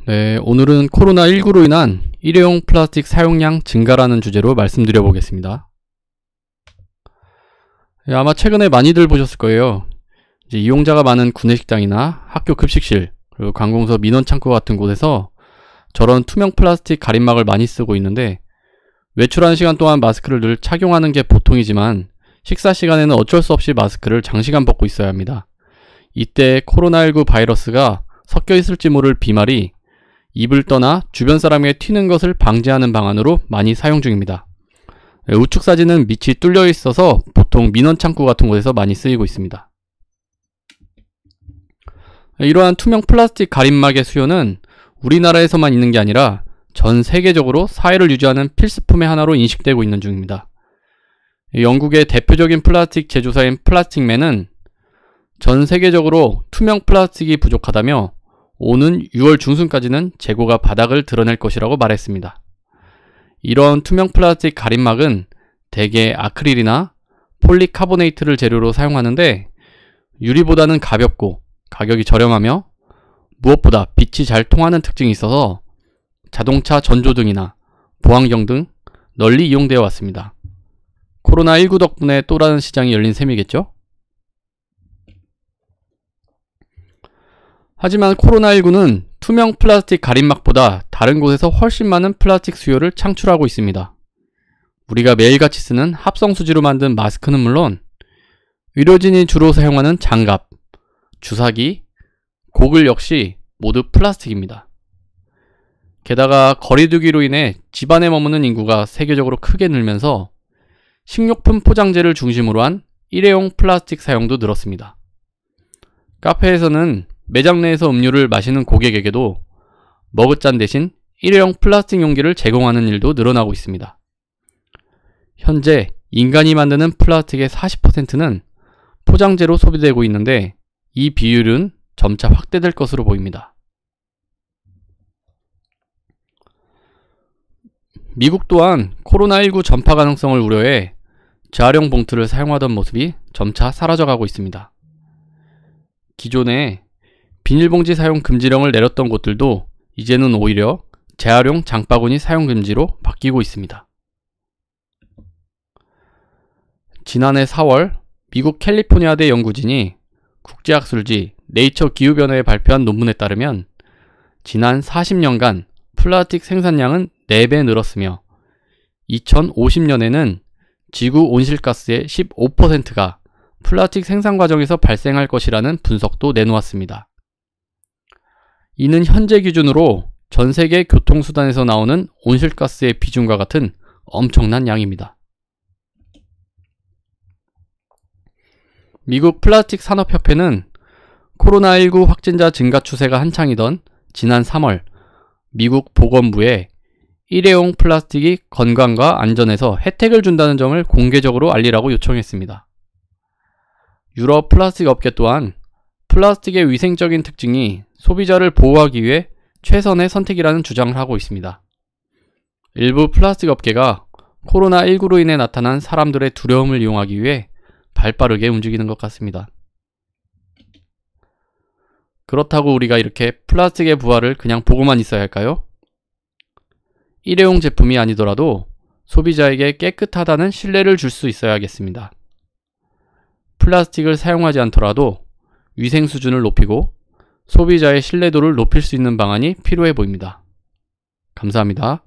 네, 오늘은 코로나19로 인한 일회용 플라스틱 사용량 증가라는 주제로 말씀드려 보겠습니다. 네, 아마 최근에 많이들 보셨을 거예요. 이제 이용자가 많은 구내식당이나 학교 급식실, 그리고 관공서 민원창고 같은 곳에서 저런 투명 플라스틱 가림막을 많이 쓰고 있는데, 외출하는 시간 동안 마스크를 늘 착용하는 게 보통이지만 식사 시간에는 어쩔 수 없이 마스크를 장시간 벗고 있어야 합니다. 이때 코로나19 바이러스가 섞여 있을지 모를 비말이 입을 떠나 주변 사람에게 튀는 것을 방지하는 방안으로 많이 사용 중입니다. 우측 사진은 밑이 뚫려 있어서 보통 민원창고 같은 곳에서 많이 쓰이고 있습니다. 이러한 투명 플라스틱 가림막의 수요는 우리나라에서만 있는 게 아니라 전 세계적으로 사회를 유지하는 필수품의 하나로 인식되고 있는 중입니다. 영국의 대표적인 플라스틱 제조사인 플라스틱맨은 전 세계적으로 투명 플라스틱이 부족하다며 오는 6월 중순까지는 재고가 바닥을 드러낼 것이라고 말했습니다. 이런 투명 플라스틱 가림막은 대개 아크릴이나 폴리카보네이트를 재료로 사용하는데 유리보다는 가볍고 가격이 저렴하며 무엇보다 빛이 잘 통하는 특징이 있어서 자동차 전조등이나 보안경 등 널리 이용되어 왔습니다. 코로나19 덕분에 또 다른 시장이 열린 셈이겠죠? 하지만 코로나19는 투명 플라스틱 가림막보다 다른 곳에서 훨씬 많은 플라스틱 수요를 창출하고 있습니다. 우리가 매일같이 쓰는 합성수지로 만든 마스크는 물론 의료진이 주로 사용하는 장갑, 주사기, 고글 역시 모두 플라스틱입니다. 게다가 거리두기로 인해 집안에 머무는 인구가 세계적으로 크게 늘면서 식료품 포장재를 중심으로 한 일회용 플라스틱 사용도 늘었습니다. 카페에서는 매장 내에서 음료를 마시는 고객에게도 머그잔 대신 일회용 플라스틱 용기를 제공하는 일도 늘어나고 있습니다. 현재 인간이 만드는 플라스틱의 40%는 포장재로 소비되고 있는데 이 비율은 점차 확대될 것으로 보입니다. 미국 또한 코로나19 전파 가능성을 우려해 재활용 봉투를 사용하던 모습이 점차 사라져가고 있습니다. 기존에 비닐봉지 사용 금지령을 내렸던 곳들도 이제는 오히려 재활용 장바구니 사용 금지로 바뀌고 있습니다. 지난해 4월 미국 캘리포니아대 연구진이 국제학술지 네이처 기후변화에 발표한 논문에 따르면 지난 40년간 플라스틱 생산량은 4배 늘었으며 2050년에는 지구 온실가스의 15%가 플라스틱 생산 과정에서 발생할 것이라는 분석도 내놓았습니다. 이는 현재 기준으로 전 세계 교통수단에서 나오는 온실가스의 비중과 같은 엄청난 양입니다. 미국 플라스틱 산업협회는 코로나19 확진자 증가 추세가 한창이던 지난 3월 미국 보건부에 일회용 플라스틱이 건강과 안전에서 혜택을 준다는 점을 공개적으로 알리라고 요청했습니다. 유럽 플라스틱 업계 또한 플라스틱의 위생적인 특징이 소비자를 보호하기 위해 최선의 선택이라는 주장을 하고 있습니다. 일부 플라스틱 업계가 코로나19로 인해 나타난 사람들의 두려움을 이용하기 위해 발빠르게 움직이는 것 같습니다. 그렇다고 우리가 이렇게 플라스틱의 부활을 그냥 보고만 있어야 할까요? 일회용 제품이 아니더라도 소비자에게 깨끗하다는 신뢰를 줄 수 있어야겠습니다. 플라스틱을 사용하지 않더라도 위생 수준을 높이고 소비자의 신뢰도를 높일 수 있는 방안이 필요해 보입니다. 감사합니다.